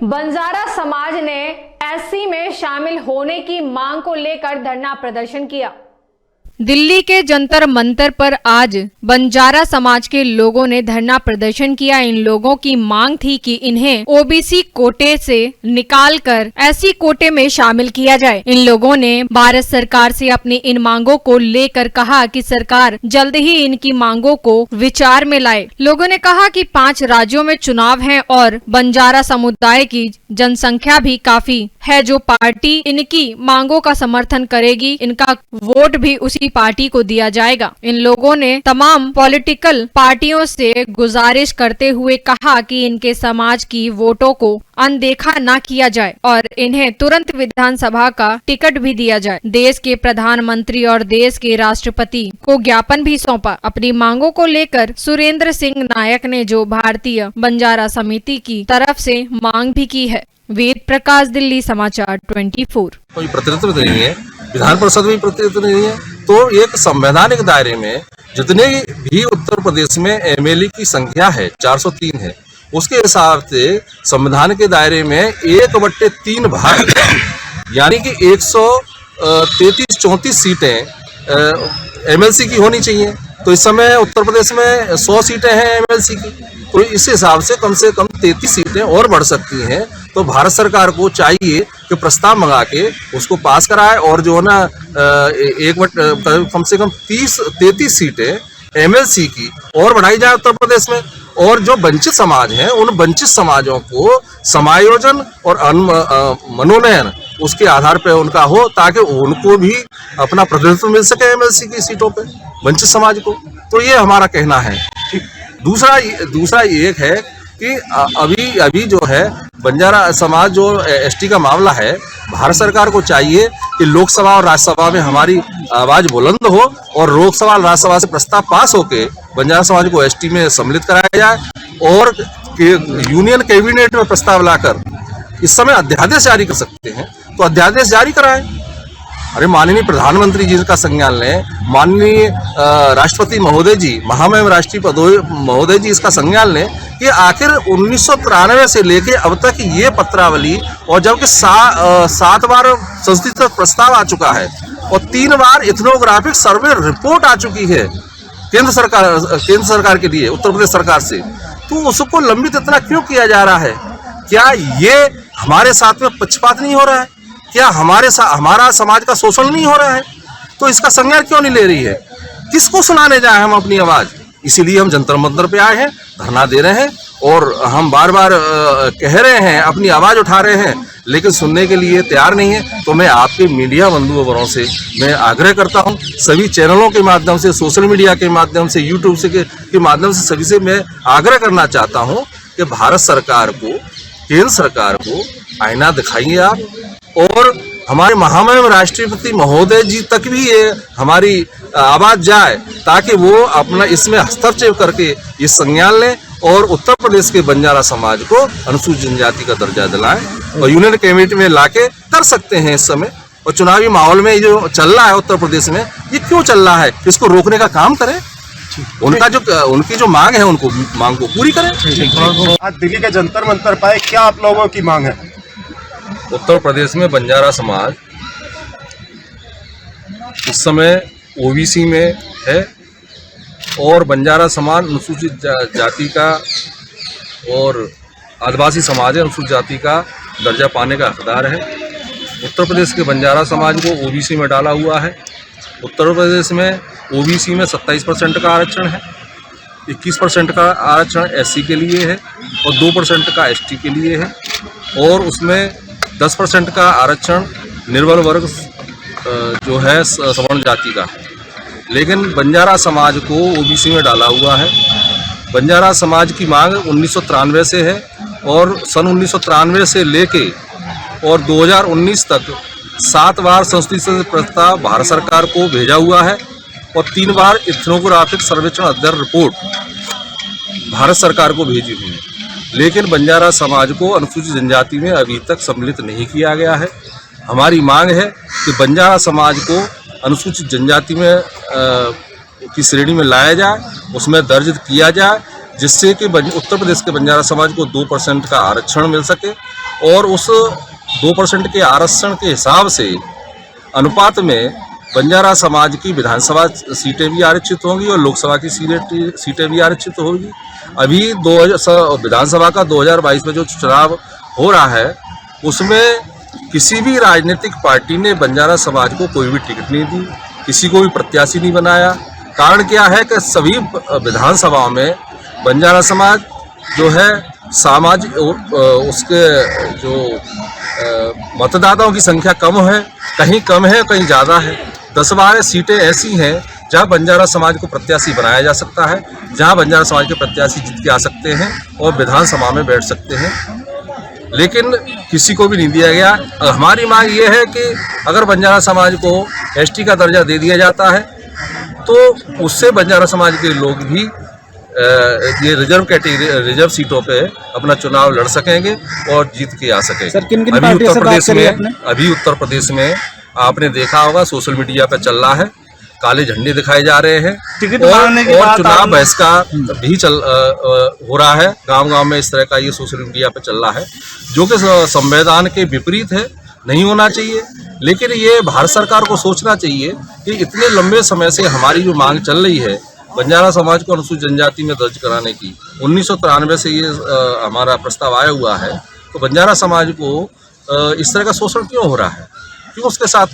बंजारा समाज ने एससी में शामिल होने की मांग को लेकर धरना प्रदर्शन किया। दिल्ली के जंतर मंतर पर आज बंजारा समाज के लोगों ने धरना प्रदर्शन किया। इन लोगों की मांग थी कि इन्हें ओबीसी कोटे से निकालकर एससी कोटे में शामिल किया जाए। इन लोगों ने भारत सरकार से अपनी इन मांगों को लेकर कहा कि सरकार जल्द ही इनकी मांगों को विचार में लाए। लोगों ने कहा कि 5 राज्यों में चुनाव हैं और बंजारा समुदाय की जनसंख्या भी काफी है। जो पार्टी इनकी मांगों का समर्थन करेगी, इनका वोट भी उसी पार्टी को दिया जाएगा। इन लोगों ने तमाम पॉलिटिकल पार्टियों से गुजारिश करते हुए कहा कि इनके समाज की वोटों को अनदेखा न किया जाए और इन्हें तुरंत विधानसभा का टिकट भी दिया जाए। देश के प्रधानमंत्री और देश के राष्ट्रपति को ज्ञापन भी सौंपा। अपनी मांगों को लेकर सुरेंद्र सिंह नायक ने जो भारतीय बंजारा समिति की तरफ से मांग भी की है। वेद प्रकाश, दिल्ली समाचार 24। कोई प्रतिनिधित्व नहीं है, विधान परिषद में प्रतिनिधित्व नहीं है, तो एक संवैधानिक दायरे में जितने भी उत्तर प्रदेश में एमएलए की संख्या है 403 है, उसके हिसाब से संविधान के दायरे में 1/3 भाग यानी कि 133-34 सीटें एमएलसी की होनी चाहिए। तो इस समय उत्तर प्रदेश में 100 सीटें हैं एमएलसी की, तो इस हिसाब से कम 33 सीटें और बढ़ सकती हैं। तो भारत सरकार को चाहिए कि प्रस्ताव मंगा के उसको पास कराए और जो है ना कम से कम 33 सीटें एमएलसी की और बढ़ाई जाए उत्तर प्रदेश में। और जो वंचित समाज हैं उन वंचित समाजों को समायोजन और मनोनयन उसके आधार पर उनका हो, ताकि उनको भी अपना प्रतिनिधित्व मिल सके एमएलसी की सीटों पे, वंचित समाज को। तो ये हमारा कहना है। दूसरा एक है कि अभी जो है बंजारा समाज जो एसटी का मामला है, भारत सरकार को चाहिए कि लोकसभा और राज्यसभा में हमारी आवाज बुलंद हो और लोकसभा और राज्यसभा से प्रस्ताव पास होके बंजारा समाज को एसटी में सम्मिलित कराया जाए और यूनियन कैबिनेट में प्रस्ताव लाकर इस समय अध्यादेश जारी कर सकते हैं, तो अध्यादेश जारी कराएं। अरे माननीय प्रधानमंत्री जी का संज्ञान लें, माननीय राष्ट्रपति महोदय जी, महामहिम राष्ट्रपति महोदय जी इसका संज्ञान लें कि आखिर 1993 से लेके अब तक ये पत्रावली, और जबकि 7 बार संसद तक प्रस्ताव आ चुका है और 3 बार इथनोग्राफिक सर्वे रिपोर्ट आ चुकी है केंद्र सरकार के लिए उत्तर प्रदेश सरकार से, तो उसको लंबित इतना क्यों किया जा रहा है? क्या ये हमारे साथ में पक्षपात नहीं हो रहा है? क्या हमारा समाज का शोषण नहीं हो रहा है? तो इसका संज्ञान क्यों नहीं ले रही है? किसको सुनाने जाए हम अपनी आवाज? इसीलिए हम जंतर मंतर पे आए हैं, धरना दे रहे हैं और हम बार बार कह रहे हैं, अपनी आवाज उठा रहे हैं, लेकिन सुनने के लिए तैयार नहीं है। तो मैं आपके मीडिया बंधुओं से मैं आग्रह करता हूं, सभी चैनलों के माध्यम से, सोशल मीडिया के माध्यम से, यूट्यूब से के माध्यम से सभी से मैं आग्रह करना चाहता हूं कि भारत सरकार को, केंद्र सरकार को आईना दिखाइए आप, और हमारे महामहिम राष्ट्रपति महोदय जी तक भी ये हमारी आवाज जाए, ताकि वो अपना इसमें हस्तक्षेप करके ये संज्ञान लें और उत्तर प्रदेश के बंजारा समाज को अनुसूचित जनजाति का दर्जा दिलाएं और यूनियन कैबिनेट में लाके कर सकते हैं इस समय। और चुनावी माहौल में जो चल रहा है उत्तर प्रदेश में, ये क्यों चल रहा है? इसको रोकने का काम करें। उनकी जो मांग है, उनको मांग को पूरी करें। आज दिल्ली के जंतर मंतर पर क्या आप लोगों की मांग है? उत्तर प्रदेश में बंजारा समाज इस समय ओबीसी में है और बंजारा समाज अनुसूचित जाति का और आदिवासी समाज है, अनुसूचित जाति का दर्जा पाने का हकदार है। उत्तर प्रदेश के बंजारा समाज को ओबीसी में डाला हुआ है। उत्तर प्रदेश में ओबीसी में 27% का आरक्षण है, 21% का आरक्षण एससी के लिए है और 2% का एसटी के लिए है, और उसमें 10% का आरक्षण निर्बल वर्ग जो है सवर्ण जाति का। लेकिन बंजारा समाज को ओबीसी में डाला हुआ है। बंजारा समाज की मांग 1993 से है और सन 1993 से लेके और 2019 तक 7 बार संसदीय से प्रस्ताव भारत सरकार को भेजा हुआ है और 3 बार इथनोग्राफिक सर्वेक्षण अध्ययन रिपोर्ट भारत सरकार को भेजी हुई है। लेकिन बंजारा समाज को अनुसूचित जनजाति में अभी तक सम्मिलित नहीं किया गया है। हमारी मांग है कि बंजारा समाज को अनुसूचित जनजाति में की श्रेणी में लाया जाए, उसमें दर्ज किया जाए, जिससे कि उत्तर प्रदेश के बंजारा समाज को 2% का आरक्षण मिल सके और उस 2% के आरक्षण के हिसाब से अनुपात में बंजारा समाज की विधानसभा सीटें भी आरक्षित होंगी और लोकसभा की सीटें भी आरक्षित होंगी। अभी विधानसभा का 2022 में जो चुनाव हो रहा है उसमें किसी भी राजनीतिक पार्टी ने बंजारा समाज को कोई भी टिकट नहीं दी, किसी को भी प्रत्याशी नहीं बनाया। कारण क्या है कि सभी विधानसभाओं में बंजारा समाज जो है सामाजिक उसके जो मतदाताओं की संख्या कम है, कहीं कहीं ज़्यादा है। 10-12 सीटें ऐसी हैं जहां बंजारा समाज को प्रत्याशी बनाया जा सकता है, जहां बंजारा समाज के प्रत्याशी जीत के आ सकते हैं और विधानसभा में बैठ सकते हैं, लेकिन किसी को भी नहीं दिया गया। हमारी मांग ये है कि अगर बंजारा समाज को एसटी का दर्जा दे दिया जाता है तो उससे बंजारा समाज के लोग भी ये रिजर्व सीटों पे अपना चुनाव लड़ सकेंगे और जीत के आ सकेंगे। सर किन-किन पार्टियों से बात करी आपने? अभी उत्तर प्रदेश में आपने देखा होगा, सोशल मीडिया पे चल रहा है, काले झंडे दिखाए जा रहे हैं और चुनाव बहिष्कार भी हो रहा है। गांव-गांव में इस तरह का ये सोशल मीडिया पे चल रहा है जो कि संविधान के विपरीत है, नहीं होना चाहिए। लेकिन ये भारत सरकार को सोचना चाहिए कि इतने लंबे समय से हमारी जो मांग चल रही है बंजारा समाज को अनुसूचित जनजाति में दर्ज कराने की, 1993 से ये हमारा प्रस्ताव आया हुआ है, तो बंजारा समाज को इस तरह का शोषण क्यों हो रहा है? क्यों उसके साथ